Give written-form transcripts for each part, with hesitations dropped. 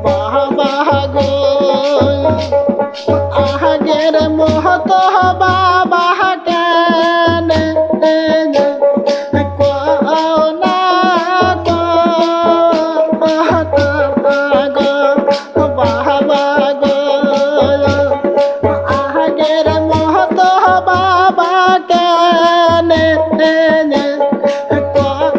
বাবা গো আগের মহত বাবা কেন কও না গো বাবা গো আগের মহত বাবা কেন কও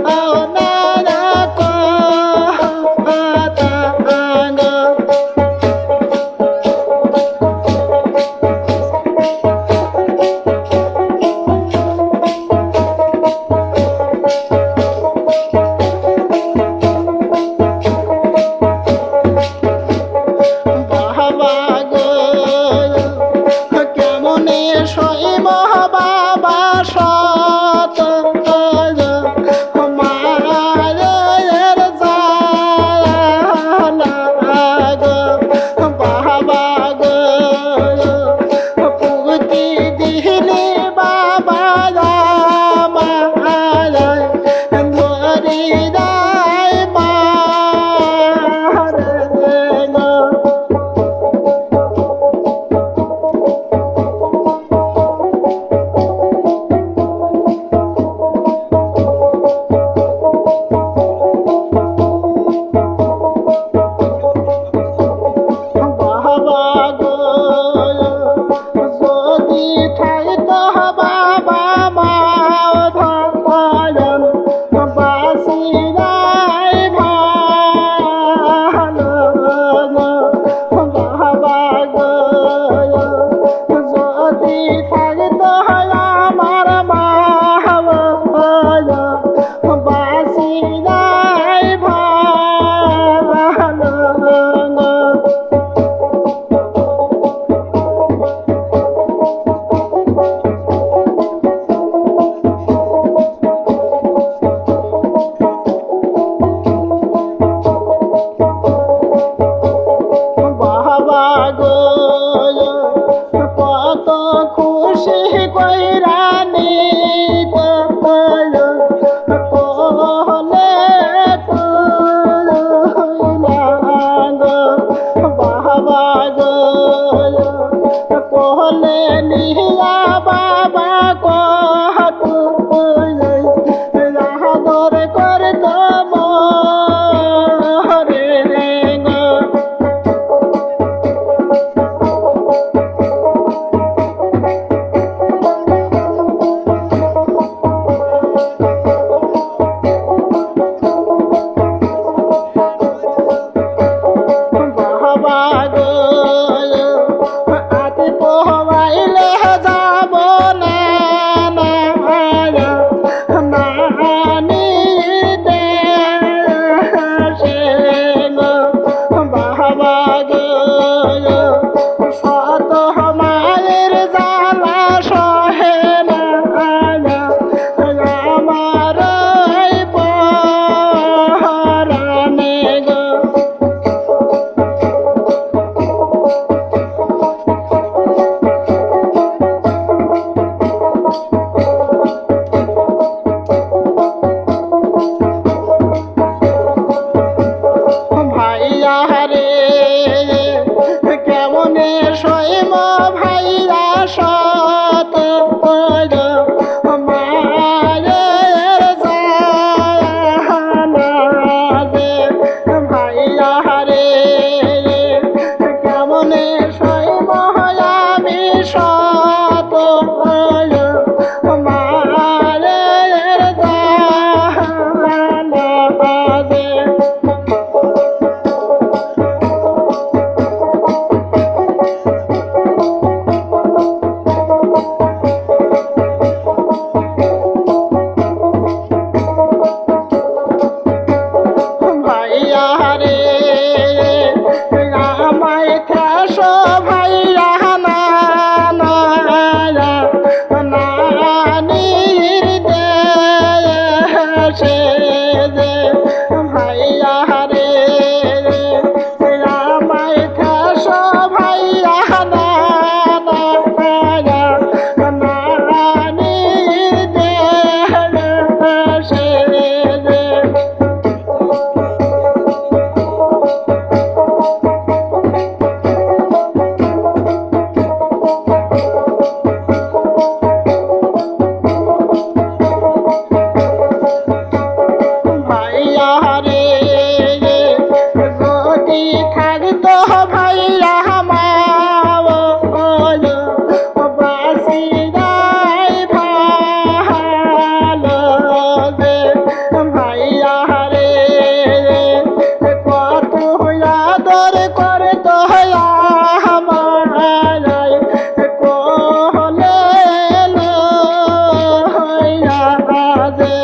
বাজে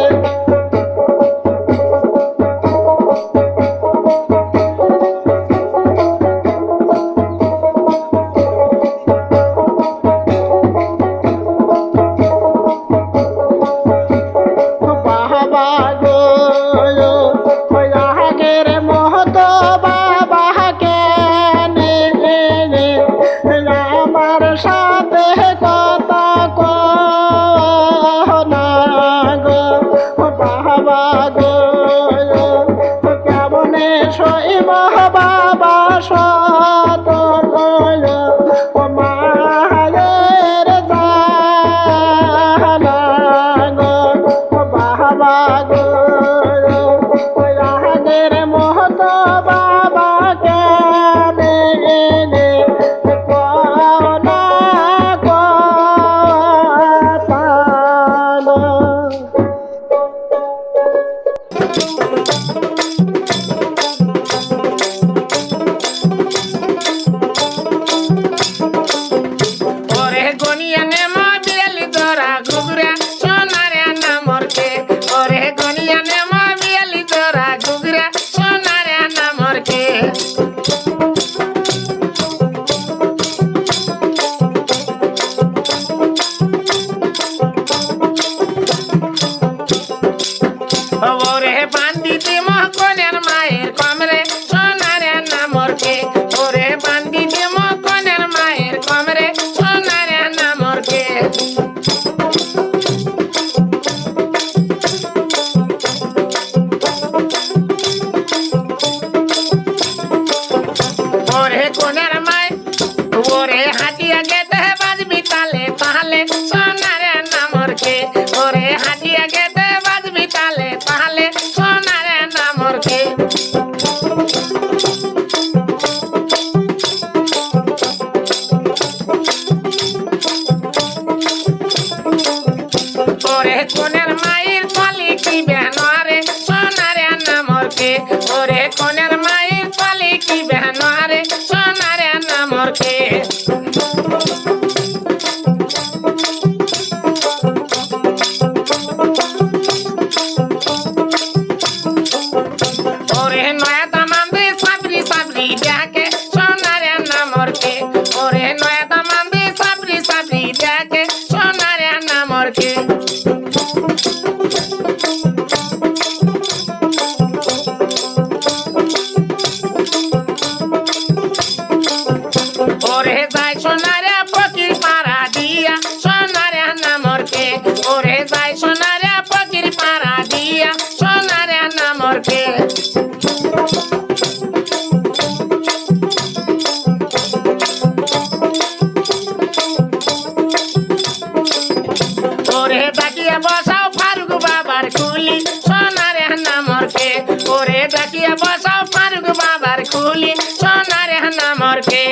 বাবা গো ওই আগের মতো বাবা কেনে আমার সাথে কথা কনা গো বাবা গো কেমনে শৈব বাবা সত মায়ের জানা গো বাবা গো আগের মতো বাবা কেনে কনা কথা ওরে গনিয়ানে মা বিয়ালি দরা ঘুগরা সোনারে নামরকে ওরে গনিয়ানে মা বিয়ালি দরা ঘুগরা সোনারে নামরকে ওরে বান্দিতে মহকনের মায়ের কমরে সোনারে নামরকে ওরে বান্দিতে মহকনের মায়ের কমরে সোনারে নামরকে ওরে কোনের মায় ওরে হাটিয়া গেতে বাজবি তালে তাহলে সোনারে নামরকে ওরে হাটিয়া গেতে বাজবি তালে তাহলে সোনারে নামরকে ওরে কোনের মায়ের কলি কি বেহনারে সোনারে নামরকে ওরে কোনের মায়ের কলি কি বেহনারে সোনারে নামরকে ওরে নয়া দামান্দে সাবরি সাবরি দেখে সোনারে নামরকে ওরে নয়া দামান্দে সাবরি সাবরি দেখে সোনারে নামরকে ওরে যাই সোনারে ফকির পাড়া দিয়া সোনারে নামরকে ওরে যাই সোনারে ফকির পাড়া দিয়া সোনারে নামরকে ওরে ডাকিয়া বসাও ফারুক বাবার কুলি সোনারে নামরকে ওরে ডাকিয়া বসাও ফারুক বাবার কুলি সোনারে নামরকে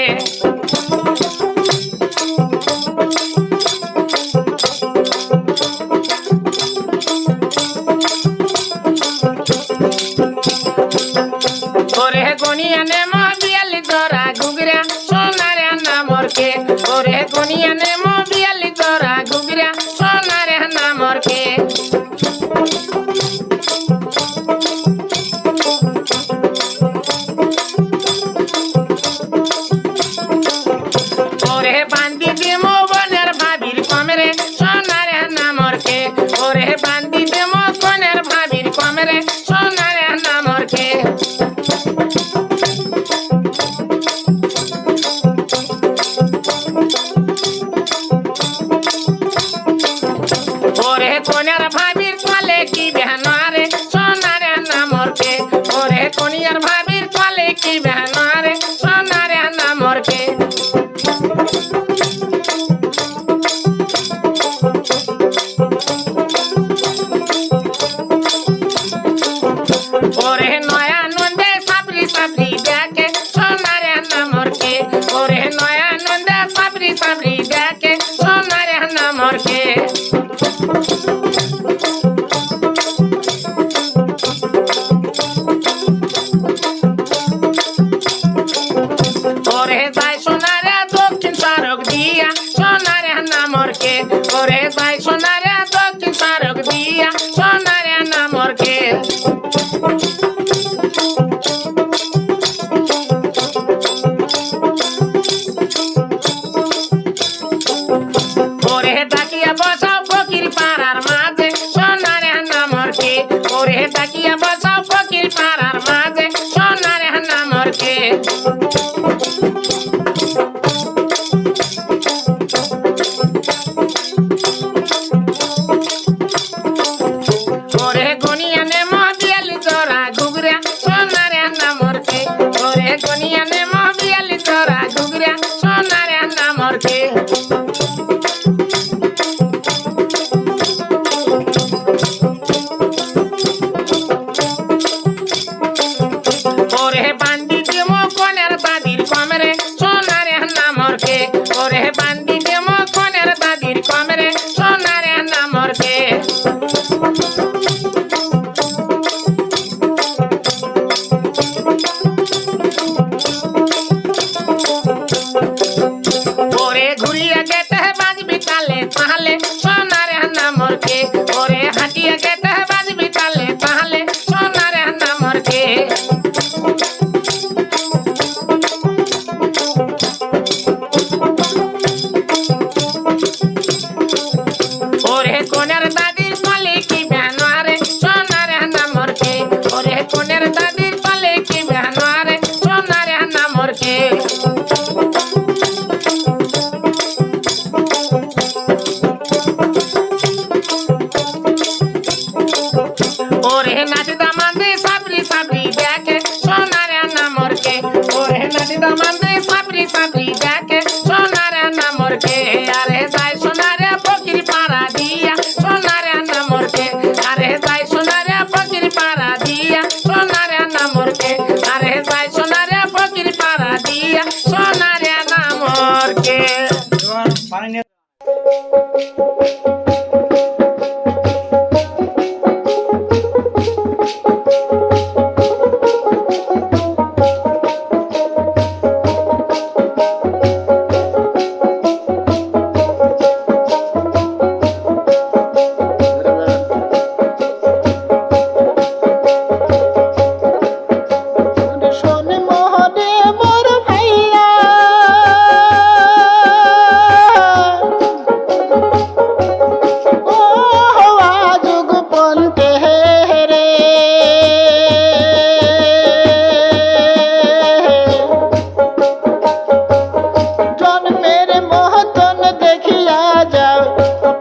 ওরে গনিয়ানে মবিয়ালি দরা ঘুগরা সোনারে নামরকে ওরে গনিয়ানে মবিয়ালি দরা ঘুগরা সোনারে নামরকে ওরে বান্দি দিমো বনের ভাবির কমরে সোনারে নামরকে ওরে বান্দি দিমো বনের ভাবির কমরে সোনারে নামরকে ওরে কোনের ভাবির কলে কি বেহনারে সোনারে নামরকে ওরে কোনিয়ার ভাবির কলে কি বেহনারে সোনারে নামরকে ওরে নয়া নন্দে সাবরি সাবরি দেখে সোনারে নামরকে ওরে নয়া নন্দে সাবরি সাবরি দেখে সোনারে নামরকে ওরে যাই সোনারে দক্ষিণ সড়ক দিয়া সোনারে নামরকে ওরে যাই সোনারে দক্ষিণ সড়ক দিয়া ওরে গনিয়ানে মহবিয়ালি তোরা ঘুগরা সোনারে নামরকে ওরে গনিয়ানে মহবিয়ালি তোরা ঘুগরা সোনারে নামরকে ওরে বান্দি দেমো কোনের দাদির কমরে সোনারে নামরকে ওরে বান্দি দেমো কোনের দাদির কমরে সোনারে নামরকে ওরে ঘুরিয়া গেতে বাজবি তালে তাহলে সোনারে নামরকে ওরে হাঁটিয়া গেতে বাজবি তালে তাহলে সোনারে নামরকে ওরে কোনের দাদির পালে কি বেহানোয়ারে সোনারে নামরকে ওরে কোনের দাদির পালে কি বেহানোয়ারে সোনারে নামরকে ওরে নাচদা মান্দে সাবরি সাবরি দেখে সোনারে নামরকে ওরে নাচদা মান্দে সাবরি সাবরি দেখে সোনারে নামরকে আরে যাই সোনারে ফকির পাড়া দিয়া সোনারে নামরকে আরে যাই সোনারে ফকির পাড়া দিয়া সোনারে নামরকে আরে যাই সোনারে ফকির পাড়া দিয়া সোনারে নামরকে শোন মোহনে মোর ভাইয়া ও আজুগ পন্তে রে জন্মের মহতন দেখিয়া যাও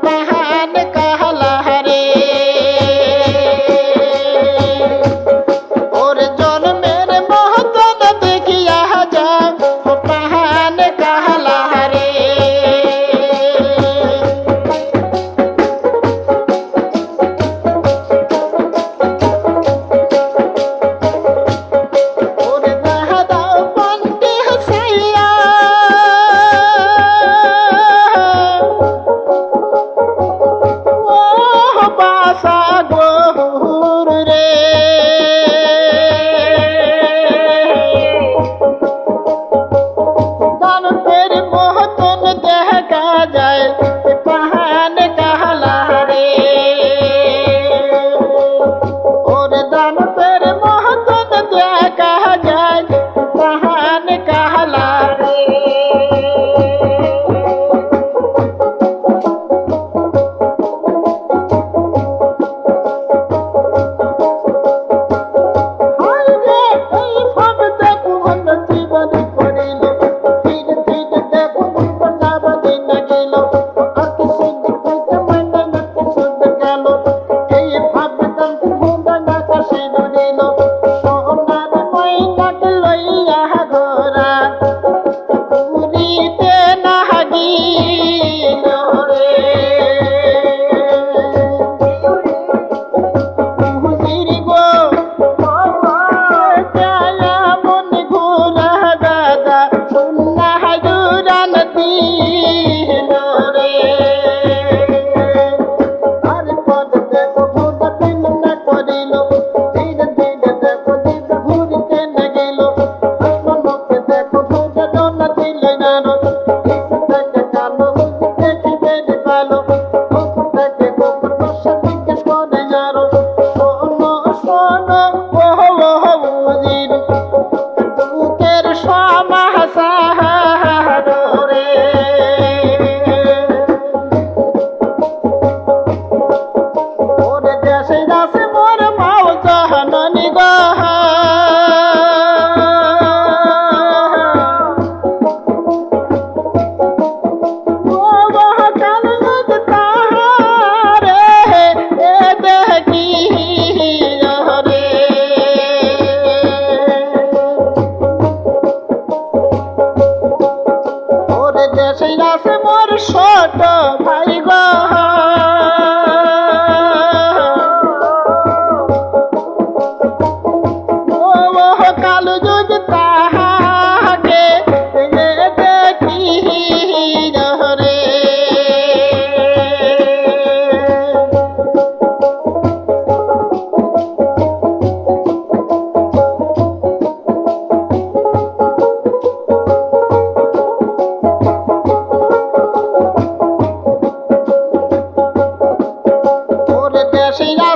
পাহান কাহলা রে ওর জন্মের মহতন দেখিয়া যাও পাহান কাহলা রে ওরে দাও পন্তে হাসাইয়া ও বাসা গহুর রে দানবের মহতন দেখা যায় পাহান কাহলা রে ওরে দানবের মহতন দেখা যায় পাহান কাহলা রে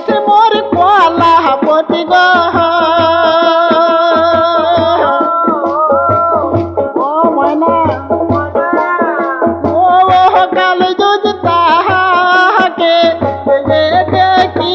সে মোর কলা পতি গো ও ময়না ও কাল যুজ তাহাকে দেখি